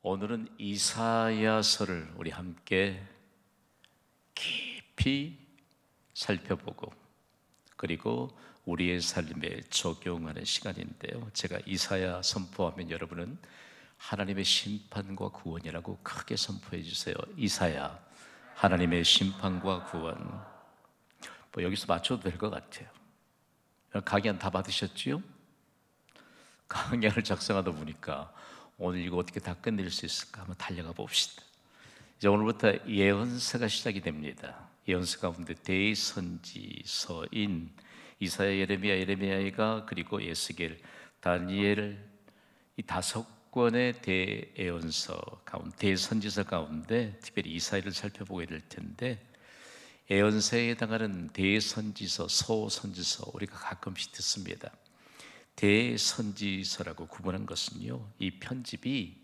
오늘은 이사야서를 우리 함께 깊이 살펴보고 그리고 우리의 삶에 적용하는 시간인데요, 제가 이사야 선포하면 여러분은 하나님의 심판과 구원이라고 크게 선포해 주세요. 이사야, 하나님의 심판과 구원. 여기서 맞춰도 될 것 같아요. 강연 다 받으셨지요? 강연을 작성하다 보니까 오늘 이거 어떻게 다 끝낼 수 있을까 한번 달려가 봅시다. 이제 오늘부터 예언서가 시작이 됩니다. 예언서 가운데 대선지서인 이사야, 예레미야가 그리고 에스겔, 다니엘, 이 5권의 대예언서 가운데, 대선지서 가운데 특별히 이사야를 살펴보게 될 텐데, 예언서에 해당하는 대선지서, 소선지서 우리가 가끔씩 듣습니다. 대선지서라고 구분한 것은요, 이 편집이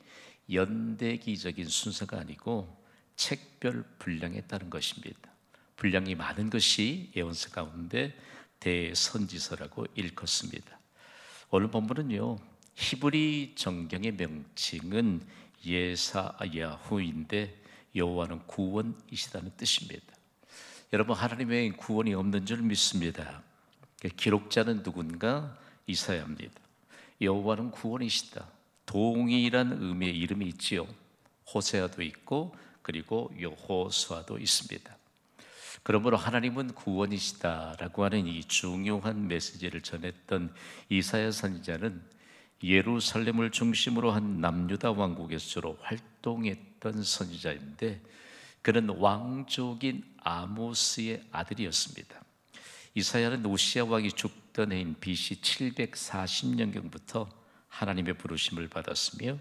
연대기적인 순서가 아니고 책별 분량에 따른 것입니다. 분량이 많은 것이 예언서 가운데 대선지서라고 일컫습니다. 오늘 본문은요, 히브리 정경의 명칭은 예사야후인데 여호와는 구원이시다는 뜻입니다. 여러분, 하나님의 구원이 없는 줄 믿습니다. 기록자는 누군가? 이사야입니다. 여호와는 구원이시다. 동일한 의미의 이름이 있지요. 호세아도 있고 그리고 여호수아도 있습니다. 그러므로 하나님은 구원이시다라고 하는 이 중요한 메시지를 전했던 이사야 선지자는 예루살렘을 중심으로 한 남유다 왕국에서 주로 활동했던 선지자인데, 그는 왕족인 아모스의 아들이었습니다. 이사야는 우시야 왕이 죽던 해인 BC 740년경부터 하나님의 부르심을 받았으며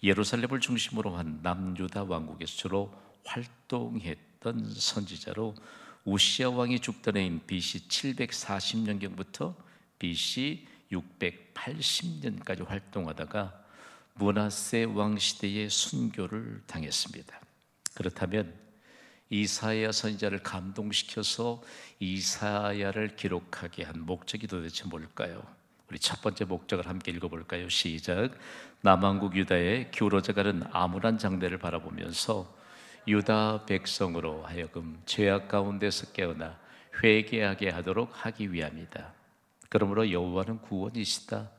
예루살렘을 중심으로 한 남유다 왕국에서 주로 활동했던 선지자로, 우시야 왕이 죽던 해인 BC 740년경부터 BC 680년까지 활동하다가 므낫세 왕 시대에 순교를 당했습니다. 그렇다면 이사야 선지자를 감동시켜서 이사야를 기록하게 한 목적이 도대체 뭘까요? 우리 첫 번째 목적을 함께 읽어볼까요? 시작. 남왕국 유다의 기울어져가는 암울한 장대를 바라보면서 유다 백성으로 하여금 죄악 가운데서 깨어나 회개하게 하도록 하기 위함이다. 그러므로 여호와는 구원이시다.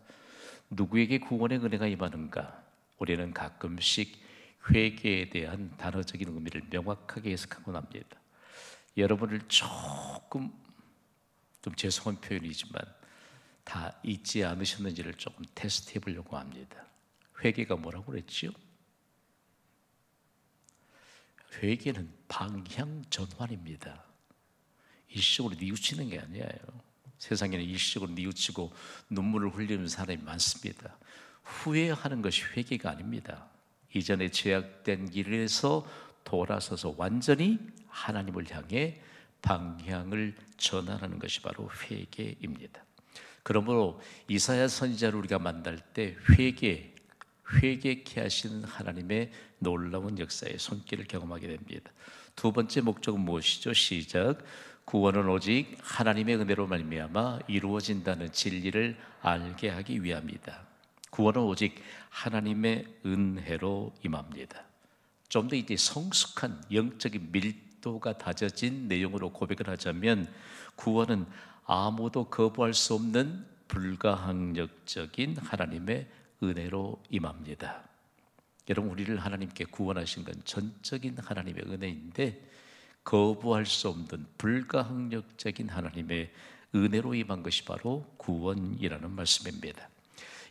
누구에게 구원의 은혜가 임하는가? 우리는 가끔씩 회개에 대한 단어적인 의미를 명확하게 해석하곤 합니다. 여러분을 조금 좀 죄송한 표현이지만 다 잊지 않으셨는지를 조금 테스트해 보려고 합니다. 회개가 뭐라고 그랬지요? 회개는 방향 전환입니다. 일시적으로 뉘우치는 게 아니에요. 세상에는 일시적으로 뉘우치고 눈물을 흘리는 사람이 많습니다. 후회하는 것이 회개가 아닙니다. 이전에 죄악된 길에서 돌아서서 완전히 하나님을 향해 방향을 전환하는 것이 바로 회개입니다. 그러므로 이사야 선지자를 우리가 만날 때 회개케 하시는 하나님의 놀라운 역사의 손길을 경험하게 됩니다. 두 번째 목적은 무엇이죠? 시작. 구원은 오직 하나님의 은혜로 말미암아 이루어진다는 진리를 알게 하기 위함이다. 구원은 오직 하나님의 은혜로 임합니다. 좀 더 이제 성숙한 영적인 밀도가 다져진 내용으로 고백을 하자면, 구원은 아무도 거부할 수 없는 불가항력적인 하나님의 은혜로 임합니다. 여러분, 우리를 하나님께 구원하신 건 전적인 하나님의 은혜인데, 거부할 수 없는 불가항력적인 하나님의 은혜로 임한 것이 바로 구원이라는 말씀입니다.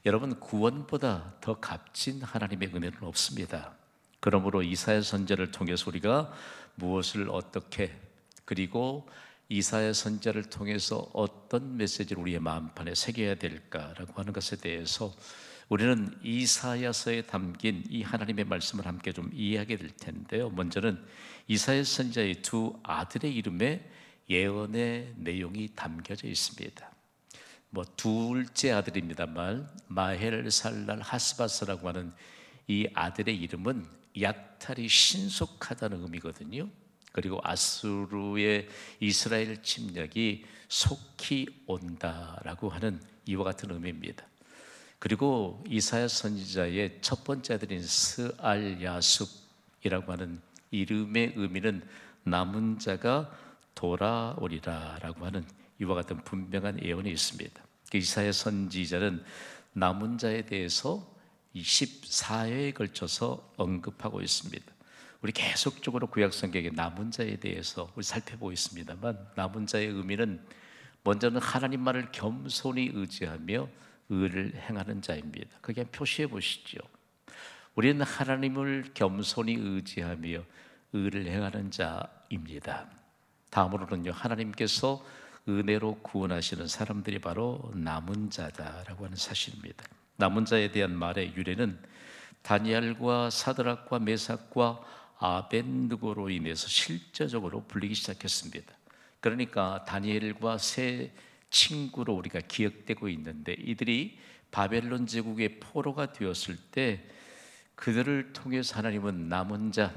여러분, 구원보다 더 값진 하나님의 은혜는 없습니다. 그러므로 이사야 선지자를 통해서 우리가 무엇을 어떻게, 그리고 이사야 선지자를 통해서 어떤 메시지를 우리의 마음판에 새겨야 될까라고 하는 것에 대해서 우리는 이사야서에 담긴 이 하나님의 말씀을 함께 좀 이해하게 될 텐데요. 먼저는 이사야 선지자의 두 아들의 이름에 예언의 내용이 담겨져 있습니다. 둘째 아들입니다만 마헬살랄 하스바스라고 하는 이 아들의 이름은 약탈이 신속하다는 의미거든요. 그리고 아수르의 이스라엘 침략이 속히 온다라고 하는 이와 같은 의미입니다. 그리고 이사야 선지자의 첫 번째 아들인 스알야숲이라고 하는 이름의 의미는 남은 자가 돌아오리라라고 하는 이와 같은 분명한 예언이 있습니다. 이사야 선지자는 남은 자에 대해서 24회에 걸쳐서 언급하고 있습니다. 우리 계속적으로 구약성경의 남은 자에 대해서 우리 살펴보고 있습니다만, 남은 자의 의미는 먼저는 하나님 말을 겸손히 의지하며 의를 행하는 자입니다. 그게 표시해 보시죠. 우리는 하나님을 겸손히 의지하며 의를 행하는 자입니다. 다음으로는요, 하나님께서 은혜로 구원하시는 사람들이 바로 남은 자다라고 하는 사실입니다. 남은 자에 대한 말의 유래는 다니엘과 사드락과 메삭과 아벤느고로 인해서 실제적으로 불리기 시작했습니다. 그러니까 다니엘과 세 친구로 우리가 기억되고 있는데, 이들이 바벨론 제국의 포로가 되었을 때 그들을 통해서 하나님은 남은 자,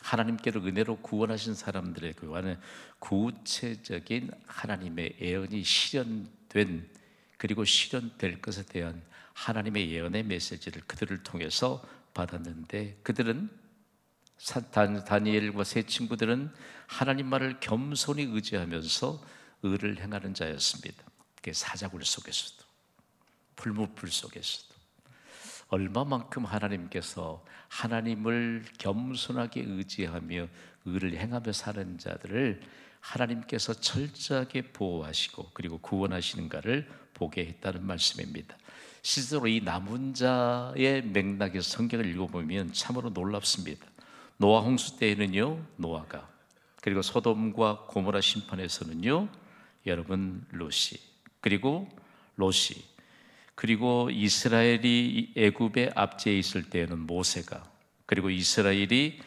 하나님께로 은혜로 구원하신 사람들에 관한 구체적인 하나님의 예언이 실현된, 그리고 실현될 것에 대한 하나님의 예언의 메시지를 그들을 통해서 받았는데, 그들은 다니엘과 세 친구들은 하나님 말을 겸손히 의지하면서 의를 행하는 자였습니다. 그게 사자굴 속에서도, 풀무불 속에서도 얼마만큼 하나님께서 하나님을 겸손하게 의지하며 의를 행하며 사는 자들을 하나님께서 철저하게 보호하시고 그리고 구원하시는가를 보게 했다는 말씀입니다. 실제로 이 남은 자의 맥락에서 성경을 읽어보면 참으로 놀랍습니다. 노아 홍수 때에는요, 노아가, 그리고 소돔과 고모라 심판에서는요, 여러분 롯이, 그리고 롯이, 그리고 이스라엘이 애굽의 압제에 있을 때에는 모세가, 그리고 이스라엘이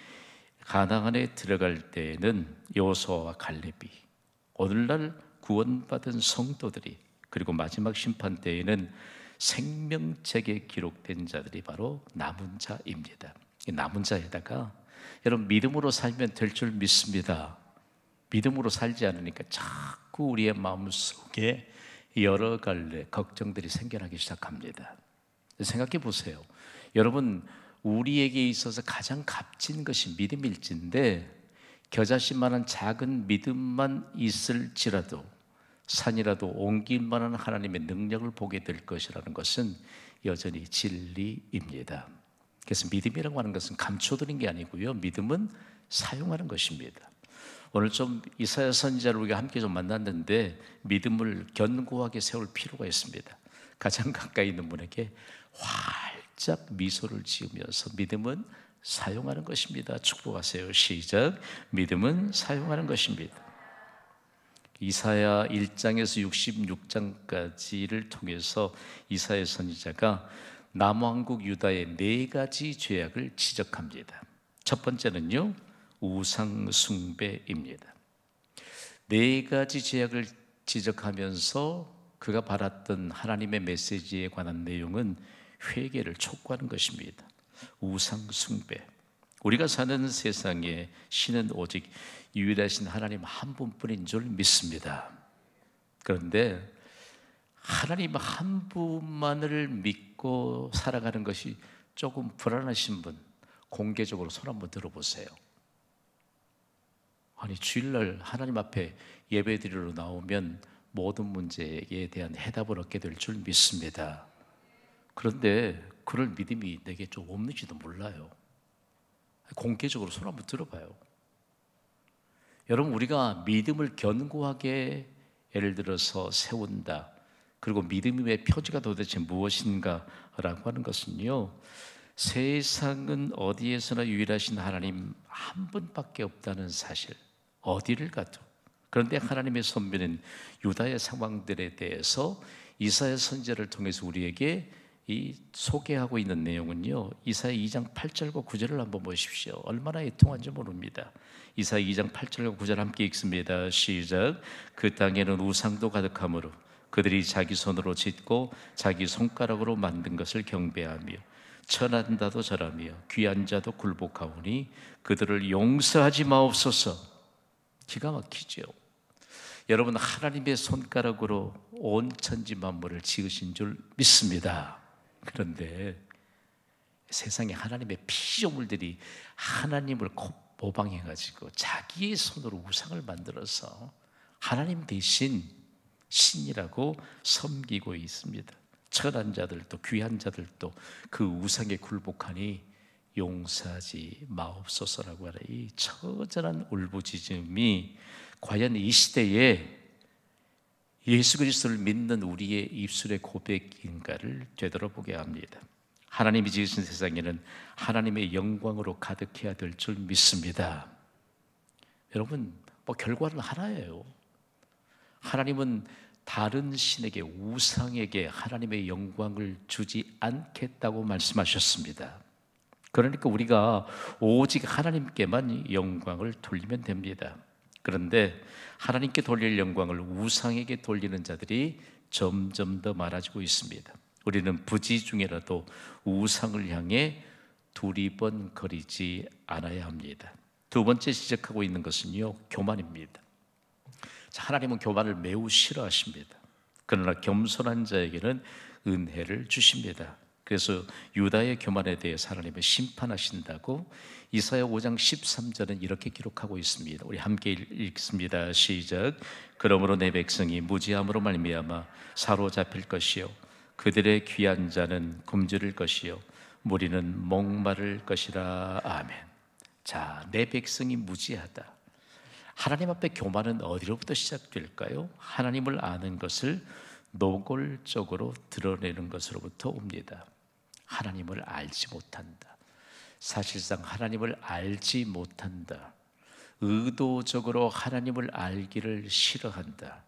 가나안에 들어갈 때에는 여호수아와 갈렙이, 오늘날 구원받은 성도들이, 그리고 마지막 심판 때에는 생명책에 기록된 자들이 바로 남은 자입니다. 이 남은 자에다가 여러분 믿음으로 살면 될 줄 믿습니다. 믿음으로 살지 않으니까 자꾸 우리의 마음속에 여러 갈래 걱정들이 생겨나기 시작합니다. 생각해 보세요. 여러분, 우리에게 있어서 가장 값진 것이 믿음일진데, 겨자씨만한 작은 믿음만 있을지라도 산이라도 옮길 만한 하나님의 능력을 보게 될 것이라는 것은 여전히 진리입니다. 그래서 믿음이라고 하는 것은 감춰두는 게 아니고요, 믿음은 사용하는 것입니다. 오늘 좀 이사야 선지자를 우리가 함께 좀 만났는데, 믿음을 견고하게 세울 필요가 있습니다. 가장 가까이 있는 분에게 활짝 미소를 지으면서 믿음은 사용하는 것입니다. 축복하세요. 시작. 믿음은 사용하는 것입니다. 이사야 1장에서 66장까지를 통해서 이사야 선지자가 남왕국 유다의 4가지 죄악을 지적합니다. 첫 번째는요, 우상 숭배입니다. 4가지 죄악을 지적하면서 그가 바랐던 하나님의 메시지에 관한 내용은 회개를 촉구하는 것입니다. 우상 숭배. 우리가 사는 세상에 신은 오직 유일하신 하나님 한 분뿐인 줄 믿습니다. 그런데 하나님 한 분만을 믿고 살아가는 것이 조금 불안하신 분, 공개적으로 손 한번 들어보세요. 아니, 주일날 하나님 앞에 예배드리러 나오면 모든 문제에 대한 해답을 얻게 될 줄 믿습니다. 그런데 그럴 믿음이 내게 좀 없는지도 몰라요. 공개적으로 손 한번 들어봐요. 여러분, 우리가 믿음을 견고하게 예를 들어서 세운다, 그리고 믿음의 표지가 도대체 무엇인가라고 하는 것은요, 세상은 어디에서나 유일하신 하나님 한 분밖에 없다는 사실, 어디를 가도. 그런데 하나님의 선비는 유다의 상황들에 대해서 이사야 선지자를 통해서 우리에게 소개하고 있는 내용은요, 이사야 2장 8절과 9절을 한번 보십시오. 얼마나 애통한지 모릅니다. 이사야 2장 8절과 9절 함께 읽습니다. 시작. 그 땅에는 우상도 가득하므로 그들이 자기 손으로 짓고 자기 손가락으로 만든 것을 경배하며 천한 자도 절하며 귀한 자도 굴복하오니 그들을 용서하지 마옵소서. 기가 막히죠. 여러분, 하나님의 손가락으로 온 천지 만물을 지으신 줄 믿습니다. 그런데 세상에 하나님의 피조물들이 하나님을 모방해가지고 자기의 손으로 우상을 만들어서 하나님 대신 신이라고 섬기고 있습니다. 천한 자들도 귀한 자들도 그 우상에 굴복하니 용서하지 마옵소서라고 하는 이 처절한 울부짖음이 과연 이 시대에 예수 그리스도를 믿는 우리의 입술의 고백인가를 되돌아보게 합니다. 하나님이 지으신 세상에는 하나님의 영광으로 가득해야 될 줄 믿습니다. 여러분, 결과는 하나예요. 하나님은 다른 신에게, 우상에게 하나님의 영광을 주지 않겠다고 말씀하셨습니다. 그러니까 우리가 오직 하나님께만 영광을 돌리면 됩니다. 그런데 하나님께 돌릴 영광을 우상에게 돌리는 자들이 점점 더 많아지고 있습니다. 우리는 부지 중에라도 우상을 향해 두리번거리지 않아야 합니다. 두 번째 지적하고 있는 것은요, 교만입니다. 하나님은 교만을 매우 싫어하십니다. 그러나 겸손한 자에게는 은혜를 주십니다. 그래서 유다의 교만에 대해서 하나님은 심판하신다고 이사야 5장 13절은 이렇게 기록하고 있습니다. 우리 함께 읽습니다. 시작. 그러므로 내 백성이 무지함으로 말미암아 사로잡힐 것이요 그들의 귀한 자는 굶주릴 것이요 무리는 목마를 것이라. 아멘. 자, 내 백성이 무지하다. 하나님 앞에 교만은 어디로부터 시작될까요? 하나님을 아는 것을 노골적으로 드러내는 것으로부터 옵니다. 하나님을 알지 못한다. 사실상 하나님을 알지 못한다. 의도적으로 하나님을 알기를 싫어한다.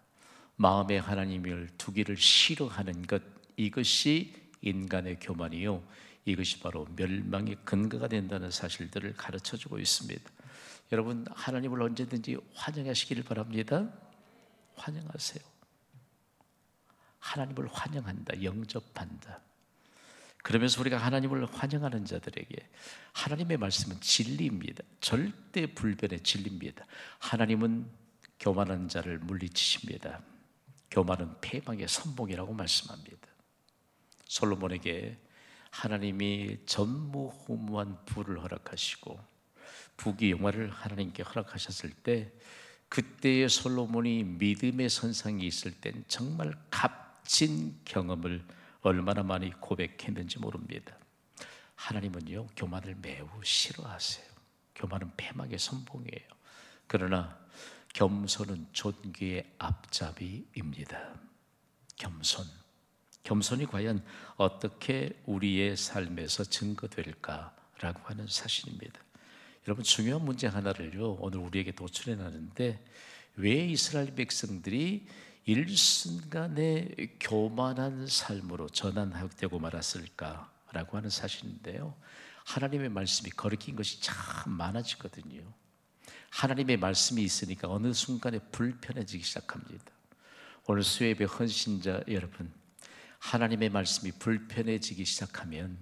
마음에 하나님을 두기를 싫어하는 것, 이것이 인간의 교만이요, 이것이 바로 멸망의 근거가 된다는 사실들을 가르쳐주고 있습니다. 여러분, 하나님을 언제든지 환영하시기를 바랍니다. 환영하세요. 하나님을 환영한다, 영접한다. 그러면서 우리가 하나님을 환영하는 자들에게 하나님의 말씀은 진리입니다. 절대 불변의 진리입니다. 하나님은 교만한 자를 물리치십니다. 교만은 패망의 선봉이라고 말씀합니다. 솔로몬에게 하나님이 전무후무한 부를 허락하시고 부귀영화를 하나님께 허락하셨을 때, 그때의 솔로몬이 믿음의 선상에 있을 땐 정말 값진 경험을 얼마나 많이 고백했는지 모릅니다. 하나님은요, 교만을 매우 싫어하세요. 교만은 패망의 선봉이에요. 그러나 겸손은 존귀의 앞잡이입니다. 겸손이 과연 어떻게 우리의 삶에서 증거될까라고 하는 사실입니다. 여러분, 중요한 문제 하나를요, 오늘 우리에게 도출해 놨는데, 왜 이스라엘 백성들이 일순간에 교만한 삶으로 전환되고 말았을까라고 하는 사실인데요, 하나님의 말씀이 거리낀 것이 참 많아지거든요. 하나님의 말씀이 있으니까 어느 순간에 불편해지기 시작합니다. 오늘 수협의 헌신자 여러분, 하나님의 말씀이 불편해지기 시작하면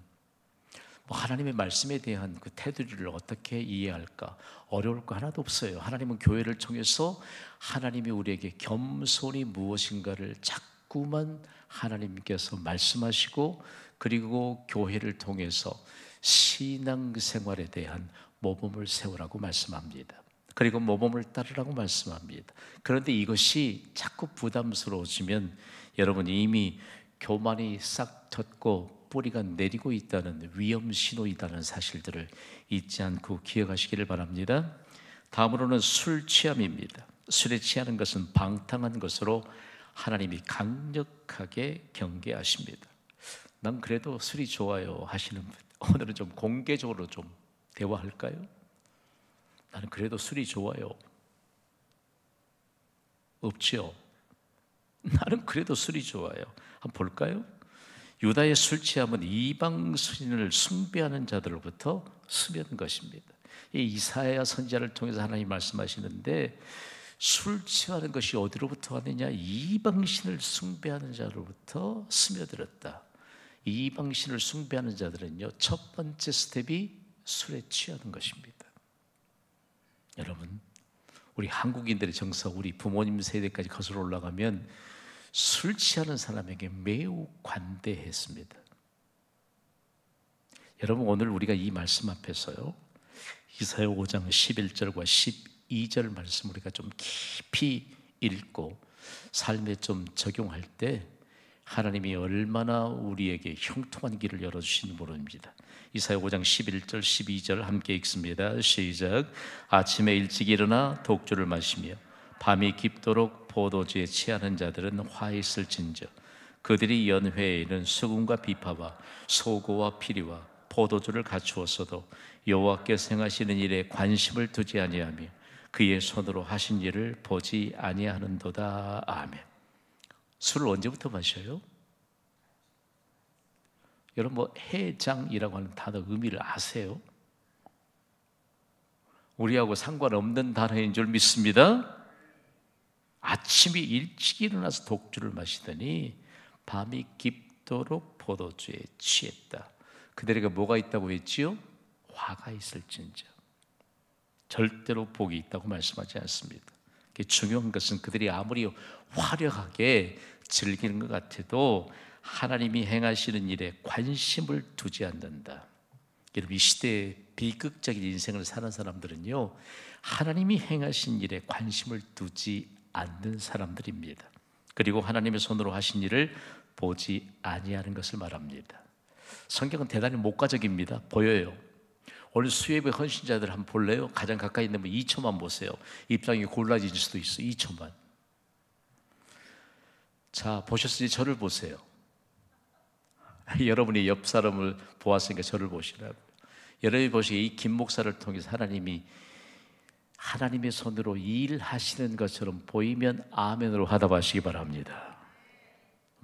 하나님의 말씀에 대한 그 테두리를 어떻게 이해할까? 어려울 거 하나도 없어요. 하나님은 교회를 통해서 하나님이 우리에게 겸손이 무엇인가를 자꾸만 하나님께서 말씀하시고, 그리고 교회를 통해서 신앙생활에 대한 모범을 세우라고 말씀합니다. 그리고 모범을 따르라고 말씀합니다. 그런데 이것이 자꾸 부담스러워지면 여러분, 이미 교만이 싹 텄고 뿌리가 내리고 있다는 위험 신호이다는 사실들을 잊지 않고 기억하시기를 바랍니다. 다음으로는 술 취함입니다. 술에 취하는 것은 방탕한 것으로 하나님이 강력하게 경계하십니다. 난 그래도 술이 좋아요 하시는 분, 오늘은 좀 공개적으로 좀 대화할까요? 나는 그래도 술이 좋아요. 없지요? 나는 그래도 술이 좋아요. 한번 볼까요? 유다의 술 취함은 이방 신을 숭배하는 자들로부터 스며든 것입니다. 이 이사야 선지자를 통해서 하나님 말씀하시는데, 술 취하는 것이 어디로부터 왔느냐? 이방 신을 숭배하는 자로부터 스며들었다. 이방 신을 숭배하는 자들은요, 첫 번째 스텝이 술에 취하는 것입니다. 여러분, 우리 한국인들의 정서, 우리 부모님 세대까지 거슬러 올라가면 술 취하는 사람에게 매우 관대했습니다. 여러분, 오늘 우리가 이 말씀 앞에서요, 이사야 5장 11절과 12절 말씀 우리가 좀 깊이 읽고 삶에 좀 적용할 때 하나님이 얼마나 우리에게 형통한 길을 열어주시는지 모릅니다. 이사야 5장 11절 12절 함께 읽습니다. 시작. 아침에 일찍 일어나 독주를 마시며 밤이 깊도록 포도주에 취하는 자들은 화에 있을진저. 그들이 연회에는 수금과 비파와 소고와 피리와 포도주를 갖추었어도 여호와께 행하시는 일에 관심을 두지 아니하며 그의 손으로 하신 일을 보지 아니하는도다. 아멘. 술을 언제부터 마셔요? 여러분, 뭐 해장이라고 하는 단어 의미를 아세요? 우리하고 상관없는 단어인 줄 믿습니다. 아침에 일찍 일어나서 독주를 마시더니 밤이 깊도록 포도주에 취했다. 그들에게 뭐가 있다고 했지요? 화가 있을진저. 절대로 복이 있다고 말씀하지 않습니다. 중요한 것은 그들이 아무리 화려하게 즐기는 것 같아도 하나님이 행하시는 일에 관심을 두지 않는다. 여러분, 이 시대의 비극적인 인생을 사는 사람들은요, 하나님이 행하신 일에 관심을 두지 않는 사람들입니다. 그리고 하나님의 손으로 하신 일을 보지 아니하는 것을 말합니다. 성경은 대단히 목가적입니다. 보여요. 오늘 수협의 헌신자들 한번 볼래요? 가장 가까이 있는 분 2초만 보세요. 입장이 골라질 수도 있어. 2초만. 자, 보셨으니 저를 보세요. 여러분이 옆 사람을 보았으니까 저를 보시라고. 여러분이 보시기에 이 김 목사를 통해서 하나님이 하나님의 손으로 일하시는 것처럼 보이면 아멘으로 화답하시기 바랍니다.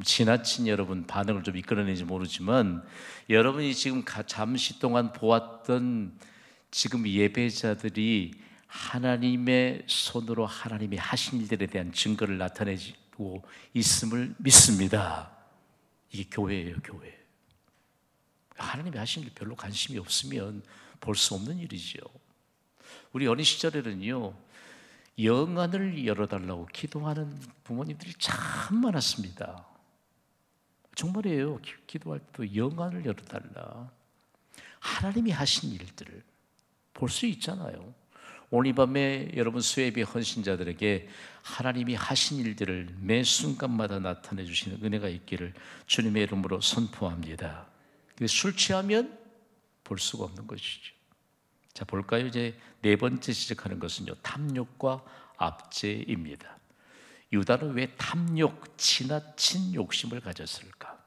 지나친 여러분 반응을 좀 이끌어내는지 모르지만 여러분이 지금 잠시 동안 보았던 지금 예배자들이 하나님의 손으로 하나님이 하신 일들에 대한 증거를 나타내고 있음을 믿습니다. 이게 교회예요, 교회. 하나님이 하신 일 별로 관심이 없으면 볼 수 없는 일이죠. 우리 어린 시절에는요, 영안을 열어달라고 기도하는 부모님들이 참 많았습니다. 정말이에요. 기도할 때도 영안을 열어달라. 하나님이 하신 일들을 볼 수 있잖아요. 오늘 이 밤에 여러분 수혜비 헌신자들에게 하나님이 하신 일들을 매 순간마다 나타내 주시는 은혜가 있기를 주님의 이름으로 선포합니다. 술 취하면 볼 수가 없는 것이죠. 자, 볼까요? 이제 네 번째 지적하는 것은요, 탐욕과 압제입니다. 유다는 왜 탐욕, 지나친 욕심을 가졌을까?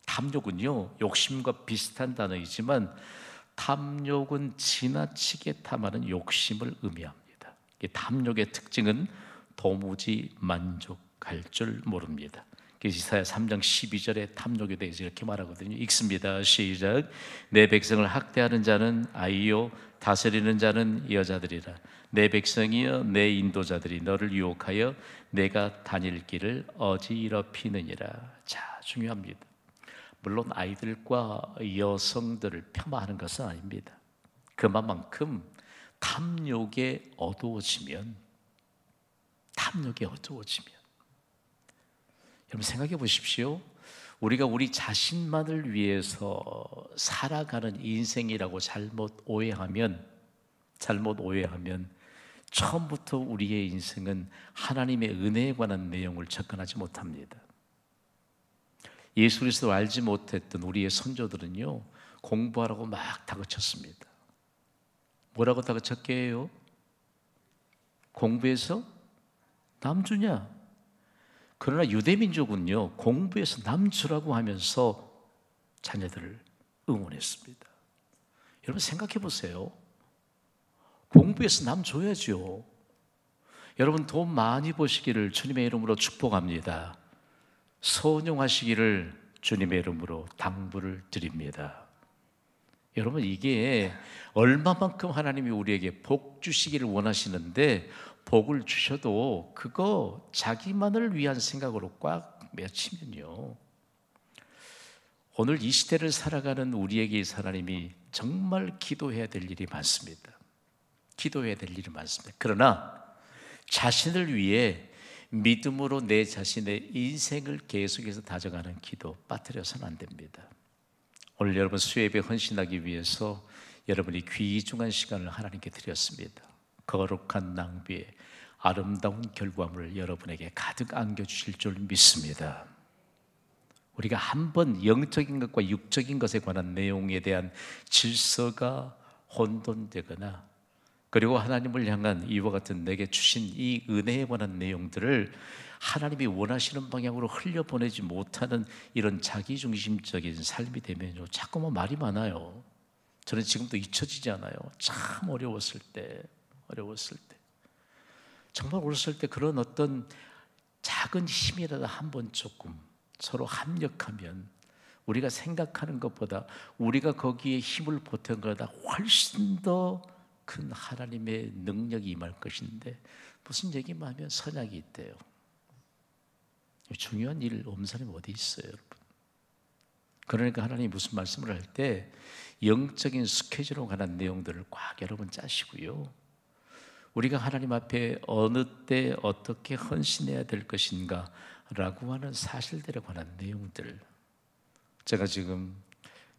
탐욕은요, 욕심과 비슷한 단어이지만 탐욕은 지나치게 탐하는 욕심을 의미합니다. 탐욕의 특징은 도무지 만족할 줄 모릅니다. 이사야 3장 12절에 탐욕에 대해서 이렇게 말하거든요. 읽습니다. 시작. 내 백성을 학대하는 자는 아이요 다스리는 자는 여자들이라. 내 백성이여 내 인도자들이 너를 유혹하여 내가 다닐 길을 어지럽히느니라. 자, 중요합니다. 물론 아이들과 여성들을 폄하하는 것은 아닙니다. 그만큼 탐욕에 어두워지면 여러분 생각해 보십시오. 우리가 우리 자신만을 위해서 살아가는 인생이라고 잘못 오해하면 처음부터 우리의 인생은 하나님의 은혜에 관한 내용을 접근하지 못합니다. 예수 그리스도를 알지 못했던 우리의 선조들은요, 공부하라고 막 다그쳤습니다. 뭐라고 다그쳤게 해요? 공부해서 남 주냐? 그러나 유대민족은요, 공부해서 남 주라고 하면서 자녀들을 응원했습니다. 여러분 생각해 보세요. 공부해서 남 줘야죠. 여러분 돈 많이 버시기를 주님의 이름으로 축복합니다. 선용하시기를 주님의 이름으로 당부를 드립니다. 여러분 이게 얼마만큼 하나님이 우리에게 복 주시기를 원하시는데 복을 주셔도 그거 자기만을 위한 생각으로 꽉 맺히면요, 오늘 이 시대를 살아가는 우리에게 하나님이 정말 기도해야 될 일이 많습니다. 그러나 자신을 위해 믿음으로 내 자신의 인생을 계속해서 다져가는 기도 빠뜨려서는 안 됩니다. 오늘 여러분 수예배에 헌신하기 위해서 여러분이 귀중한 시간을 하나님께 드렸습니다. 거룩한 낭비의 아름다운 결과물을 여러분에게 가득 안겨주실 줄 믿습니다. 우리가 한번 영적인 것과 육적인 것에 관한 내용에 대한 질서가 혼돈되거나, 그리고 하나님을 향한 이와 같은 내게 주신 이 은혜에 관한 내용들을 하나님이 원하시는 방향으로 흘려보내지 못하는 이런 자기중심적인 삶이 되면요, 자꾸만 말이 많아요. 저는 지금도 잊혀지지 않아요. 참 어려웠을 때 정말 어렸을 때 그런 어떤 작은 힘이라도 한번 조금 서로 합력하면 우리가 생각하는 것보다, 우리가 거기에 힘을 보탠 것보다 훨씬 더 큰 하나님의 능력이 임할 것인데, 무슨 얘기만 하면 선약이 있대요. 중요한 일 없는 사람이 어디 있어요, 여러분? 그러니까 하나님이 무슨 말씀을 할 때 영적인 스케줄에 관한 내용들을 꽉 여러분 짜시고요, 우리가 하나님 앞에 어느 때 어떻게 헌신해야 될 것인가 라고 하는 사실들에 관한 내용들, 제가 지금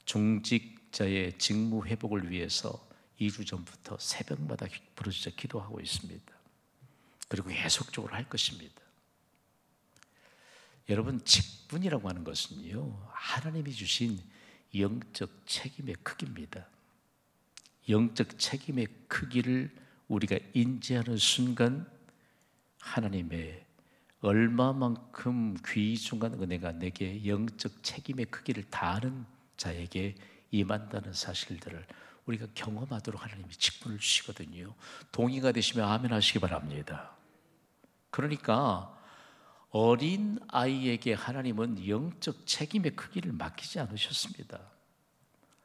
중직자의 직무 회복을 위해서 2주 전부터 새벽마다 부르짖어 기도하고 있습니다. 그리고 계속적으로 할 것입니다. 여러분, 직분이라고 하는 것은요, 하나님이 주신 영적 책임의 크기입니다. 영적 책임의 크기를 우리가 인지하는 순간 하나님의 얼마만큼 귀중한 은혜가 내게 영적 책임의 크기를 다하는 자에게 임한다는 사실들을 우리가 경험하도록 하나님이 직분을 주시거든요. 동의가 되시면 아멘 하시기 바랍니다. 그러니까 어린 아이에게 하나님은 영적 책임의 크기를 맡기지 않으셨습니다.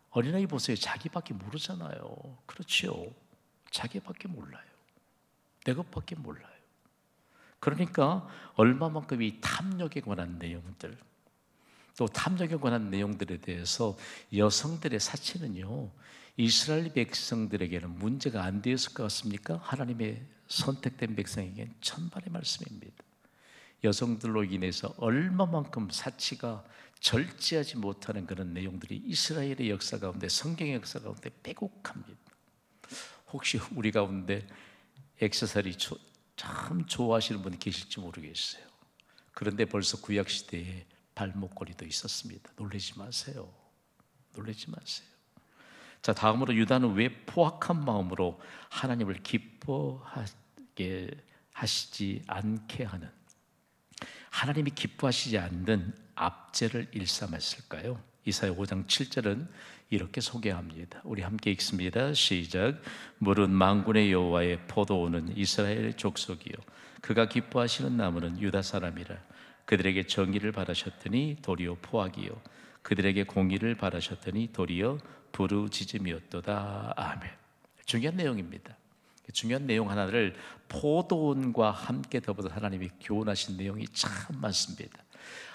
어린아이 보세요. 자기밖에 모르잖아요. 그렇죠? 자기밖에 몰라요. 내 것밖에 몰라요. 그러니까 얼마만큼 이 탐욕에 관한 내용들, 또 탐욕에 관한 내용들에 대해서 여성들의 사치는요, 이스라엘 백성들에게는 문제가 안 되었을 것 같습니까? 하나님의 선택된 백성에게는 천발의 말씀입니다. 여성들로 인해서 얼마만큼 사치가 절제하지 못하는 그런 내용들이 이스라엘의 역사 가운데, 성경의 역사 가운데 빼곡합니다. 혹시 우리 가운데 액세서리 참 좋아하시는 분이 계실지 모르겠어요. 그런데 벌써 구약시대에 발목걸이도 있었습니다. 놀라지 마세요. 놀라지 마세요. 자, 다음으로 유다는 왜 포악한 마음으로 하나님을 기뻐하게 하시지 않게 하는, 하나님이 기뻐하시지 않는 압제를 일삼았을까요? 이사야 5장 7절은 이렇게 소개합니다. 우리 함께 읽습니다. 시작. 물은 만군의 여호와의 포도원은 이스라엘 족속이요, 그가 기뻐하시는 나무는 유다 사람이라. 그들에게 정의를 바라셨더니 도리어 포악이요, 그들에게 공의를 바라셨더니 도리어 부르짖음이었도다. 아멘. 중요한 내용입니다. 중요한 내용 하나를 포도원과 함께 더불어 하나님이 교훈하신 내용이 참 많습니다.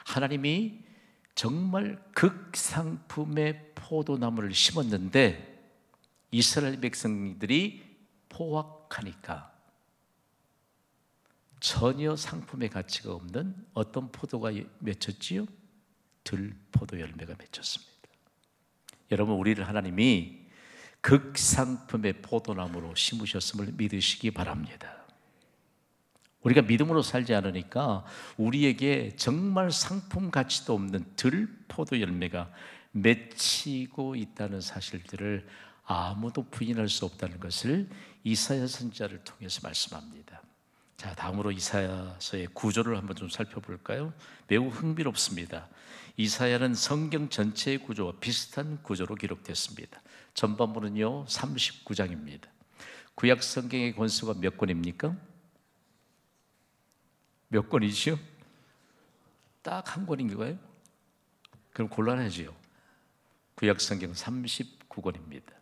하나님이 정말 극상품의 포도나무를 심었는데 이스라엘 백성들이 포악하니까 전혀 상품의 가치가 없는 어떤 포도가 맺혔지요? 들포도 열매가 맺혔습니다. 여러분, 우리를 하나님이 극상품의 포도나무로 심으셨음을 믿으시기 바랍니다. 우리가 믿음으로 살지 않으니까 우리에게 정말 상품 가치도 없는 들포도 열매가 맺히고 있다는 사실들을 아무도 부인할 수 없다는 것을 이사야 선지자를 통해서 말씀합니다. 자, 다음으로 이사야서의 구조를 한번 좀 살펴볼까요? 매우 흥미롭습니다. 이사야는 성경 전체의 구조와 비슷한 구조로 기록됐습니다. 전반부는요 39장입니다. 구약 성경의 권수가 몇 권입니까? 몇 권이지요? 딱 한 권인가요? 그럼 곤란하지요. 구약 성경은 39권입니다.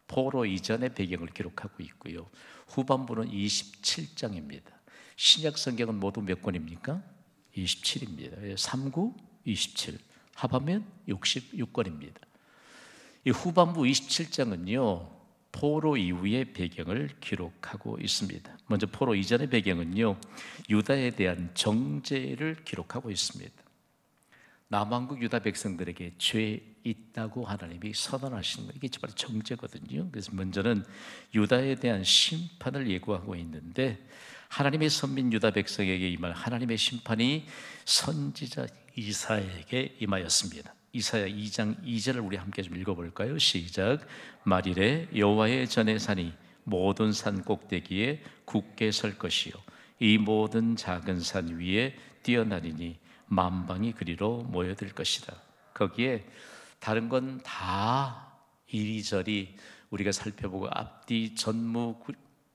포로 이전의 배경을 기록하고 있고요, 후반부는 27장입니다. 신약 성경은 모두 몇 권입니까? 27입니다. 39, 27 합하면 66권입니다. 이 후반부 27장은요 포로 이후의 배경을 기록하고 있습니다. 먼저 포로 이전의 배경은요 유다에 대한 정죄를 기록하고 있습니다. 남왕국 유다 백성들에게 죄 있다고 하나님이 선언하시는 거예요. 이게 바로 정죄거든요. 그래서 먼저는 유다에 대한 심판을 예고하고 있는데, 하나님의 선민 유다 백성에게 임할 하나님의 심판이 선지자 이사야에게 임하였습니다. 이사야 2장 2절을 우리 함께 좀 읽어볼까요? 시작. 말이래 여호와의 전의 산이 모든 산 꼭대기에 굳게 설 것이요 이 모든 작은 산 위에 뛰어나리니 만방이 그리로 모여들 것이다. 거기에 다른 건 다 이리저리 우리가 살펴보고 앞뒤 전무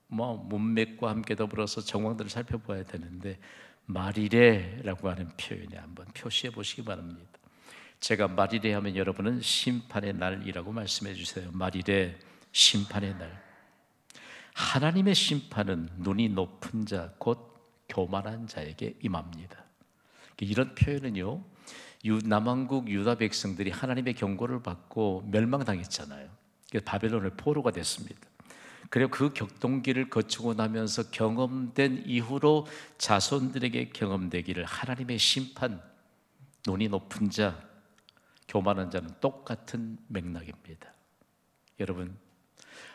문맥과 함께 더불어서 정황들을 살펴봐야 되는데, 말이래라고 하는 표현에 한번 표시해 보시기 바랍니다. 제가 말이래 하면 여러분은 심판의 날이라고 말씀해 주세요. 말이래, 심판의 날. 하나님의 심판은 눈이 높은 자, 곧 교만한 자에게 임합니다. 이런 표현은요, 남왕국 유다 백성들이 하나님의 경고를 받고 멸망당했잖아요. 그래서 바벨론의 포로가 됐습니다. 그리고 그 격동기를 거치고 나면서 경험된 이후로 자손들에게 경험되기를 하나님의 심판, 눈이 높은 자, 교만한 자는 똑같은 맥락입니다. 여러분,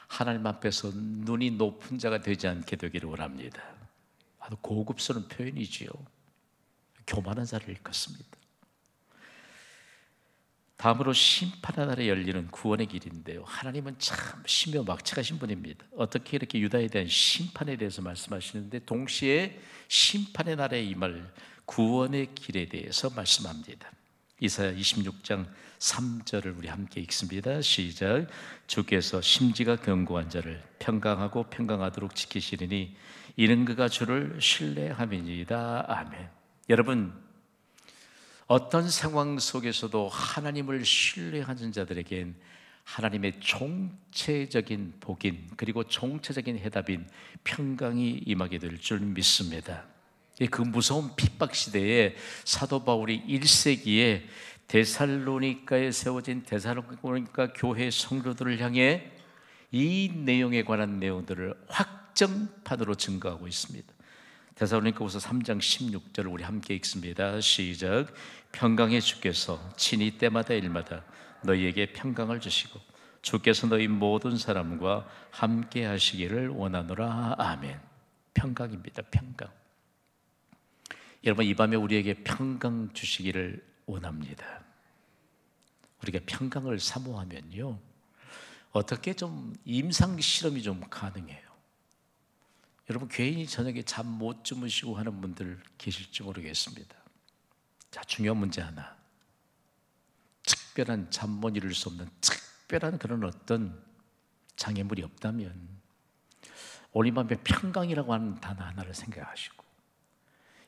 하나님 앞에서 눈이 높은 자가 되지 않게 되기를 원합니다. 아주 고급스러운 표현이지요. 교만한 자를 일컫습니다. 다음으로 심판의 날에 열리는 구원의 길인데요, 하나님은 참 심요막측하신 분입니다. 어떻게 이렇게 유다에 대한 심판에 대해서 말씀하시는데, 동시에 심판의 날에 임할 구원의 길에 대해서 말씀합니다. 이사야 26장 3절을 우리 함께 읽습니다. 시작. 주께서 심지가 견고한 자를 평강하고 평강하도록 지키시리니 이는 그가 주를 신뢰함이니이다. 아멘. 여러분, 어떤 상황 속에서도 하나님을 신뢰하는 자들에겐 하나님의 총체적인 복인, 그리고 총체적인 해답인 평강이 임하게 될 줄 믿습니다. 그 무서운 핍박 시대에 사도 바울이 1세기에 데살로니가에 세워진 데살로니가 교회 성도들을 향해 이 내용에 관한 내용들을 확정판으로 증거하고 있습니다. 데살로니가후서 3장 16절을 우리 함께 읽습니다. 시작. 평강의 주께서 친히 때마다 일마다 너희에게 평강을 주시고 주께서 너희 모든 사람과 함께 하시기를 원하노라. 아멘. 평강입니다. 평강. 여러분, 이 밤에 우리에게 평강 주시기를 원합니다. 우리가 평강을 사모하면요, 어떻게 좀 임상 실험이 좀 가능해요. 여러분, 괜히 저녁에 잠 못 주무시고 하는 분들 계실지 모르겠습니다. 자, 중요한 문제 하나. 특별한 잠 못 이룰 수 없는 특별한 그런 어떤 장애물이 없다면 오늘 밤에 평강이라고 하는 단어 하나를 생각하시고,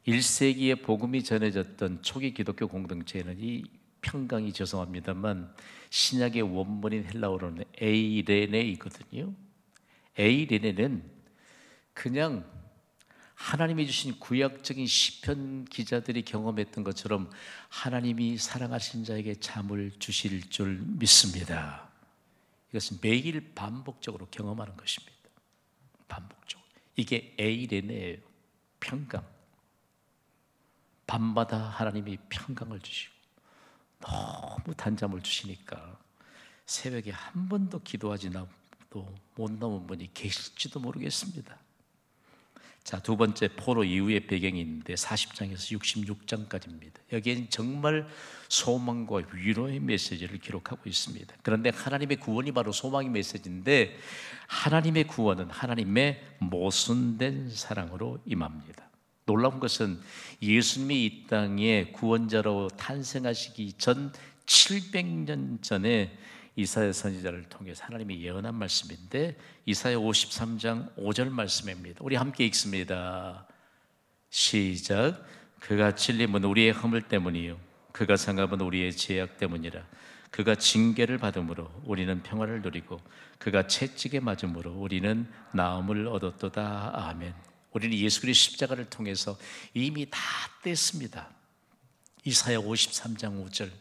1세기에 복음이 전해졌던 초기 기독교 공동체에는 이 평강이, 죄송합니다만 신약의 원문인 헬라어로는 에이레네이거든요. 에이레네는 그냥 하나님이 주신 구약적인 시편 기자들이 경험했던 것처럼 하나님이 사랑하신 자에게 잠을 주실 줄 믿습니다. 이것은 매일 반복적으로 경험하는 것입니다. 반복적으로. 이게 에이레네예요. 평강. 밤마다 하나님이 평강을 주시고 너무 단잠을 주시니까 새벽에 한 번도 기도하지 나도 못 나온 분이 계실지도 모르겠습니다. 자, 두 번째, 포로 이후의 배경이 있는데 40장에서 66장까지입니다. 여기에는 정말 소망과 위로의 메시지를 기록하고 있습니다. 그런데 하나님의 구원이 바로 소망의 메시지인데, 하나님의 구원은 하나님의 모순된 사랑으로 임합니다. 놀라운 것은 예수님이 이 땅에 구원자로 탄생하시기 전 700년 전에 이사야 선지자를 통해서 하나님이 예언한 말씀인데, 이사야 53장 5절 말씀입니다. 우리 함께 읽습니다. 시작. 그가 찔림은 우리의 허물 때문이요 그가 상함은 우리의 죄악 때문이라. 그가 징계를 받음으로 우리는 평화를 누리고 그가 채찍에 맞음으로 우리는 나음을 얻었도다. 아멘. 우리는 예수 그리스도의 십자가를 통해서 이미 다 뗐습니다. 이사야 53장 5절.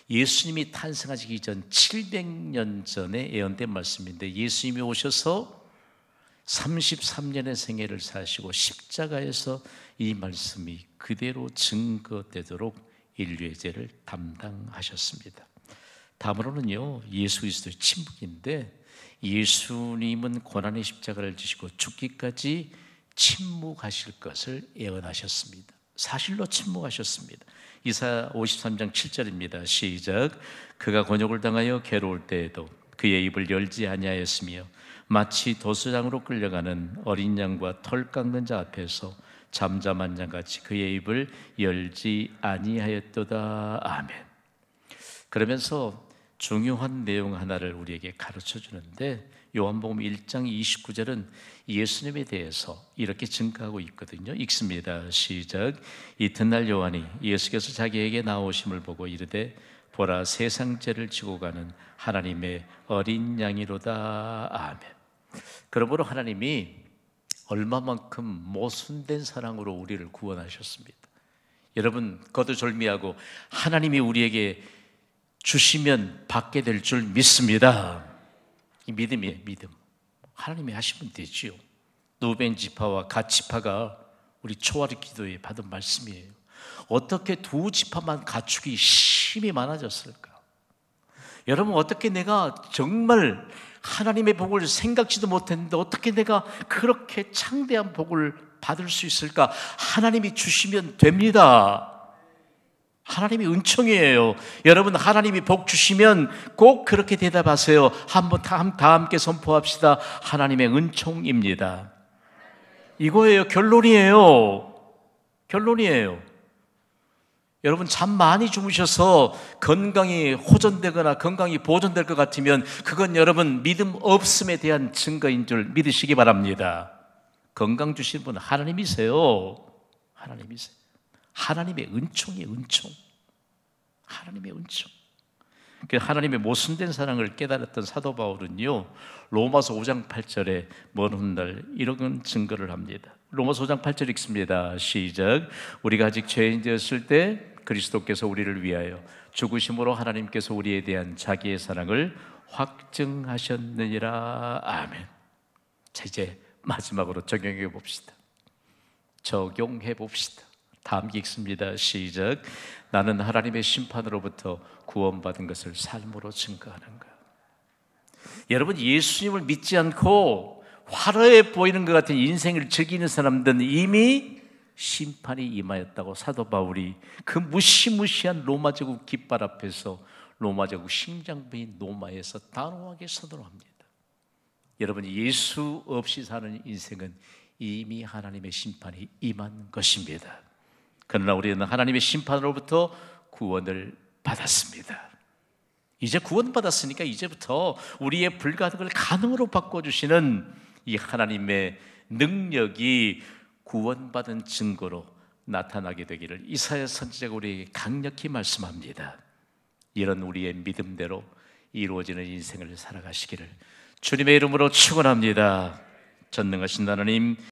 예수님이 탄생하시기 전 700년 전에 예언된 말씀인데, 예수님이 오셔서 33년의 생애를 사시고 십자가에서 이 말씀이 그대로 증거되도록 인류의 죄를 담당하셨습니다. 다음으로는요, 예수 그리스도의 침묵인데, 예수님은 고난의 십자가를 지시고 죽기까지 침묵하실 것을 예언하셨습니다. 사실로 침묵하셨습니다. 이사야 53장 7절입니다. 시작. 그가 곤욕을 당하여 괴로울 때에도 그의 입을 열지 아니하였으며 마치 도수장으로 끌려가는 어린 양과 털 깎는 자 앞에서 잠잠한 자같이 그의 입을 열지 아니하였도다. 아멘. 그러면서 중요한 내용 하나를 우리에게 가르쳐 주는데, 요한복음 1장 29절은 예수님에 대해서 이렇게 증가하고 있거든요. 읽습니다. 시작. 이튿날 요한이 예수께서 자기에게 나오심을 보고 이르되 보라, 세상 죄를 지고 가는 하나님의 어린 양이로다. 아멘. 그러므로 하나님이 얼마만큼 모순된 사랑으로 우리를 구원하셨습니다. 여러분, 거두절미하고 하나님이 우리에게 주시면 받게 될 줄 믿습니다. 이 믿음이에요, 믿음. 하나님이 하시면 되지요. 누벤 지파와 갓 지파가 우리 초하루 기도에 받은 말씀이에요. 어떻게 두 지파만 가축이 심히 많아졌을까? 여러분, 어떻게 내가 정말 하나님의 복을 생각지도 못했는데 어떻게 내가 그렇게 창대한 복을 받을 수 있을까? 하나님이 주시면 됩니다. 하나님이 은총이에요. 여러분, 하나님이 복 주시면 꼭 그렇게 대답하세요. 한번 다 함께 선포합시다. 하나님의 은총입니다. 이거예요. 결론이에요. 결론이에요. 여러분, 잠 많이 주무셔서 건강이 호전되거나 건강이 보존될 것 같으면 그건 여러분 믿음 없음에 대한 증거인 줄 믿으시기 바랍니다. 건강 주신 분은 하나님이세요. 하나님이세요. 하나님의 은총이에요. 은총. 하나님의 은총. 하나님의 모순된 사랑을 깨달았던 사도 바울은요, 로마서 5장 8절에 먼 훗날 이런 증거를 합니다. 로마서 5장 8절 읽습니다. 시작. 우리가 아직 죄인 되었을 때 그리스도께서 우리를 위하여 죽으심으로 하나님께서 우리에 대한 자기의 사랑을 확증하셨느니라. 아멘. 자, 이제 마지막으로 적용해 봅시다. 적용해 봅시다. 다음 읽습니다. 시작. 나는 하나님의 심판으로부터 구원받은 것을 삶으로 증거하는 것. 여러분, 예수님을 믿지 않고 화려해 보이는 것 같은 인생을 즐기는 사람들은 이미 심판이 임하였다고 사도 바울이 그 무시무시한 로마 제국 깃발 앞에서 로마 제국 심장부인 로마에서 단호하게 선언합니다. 여러분, 예수 없이 사는 인생은 이미 하나님의 심판이 임한 것입니다. 그러나 우리는 하나님의 심판으로부터 구원을 받았습니다. 이제 구원받았으니까 이제부터 우리의 불가능을 가능으로 바꿔주시는 이 하나님의 능력이 구원받은 증거로 나타나게 되기를 이사야 선지자가 우리에게 강력히 말씀합니다. 이런 우리의 믿음대로 이루어지는 인생을 살아가시기를 주님의 이름으로 축원합니다. 전능하신 하나님,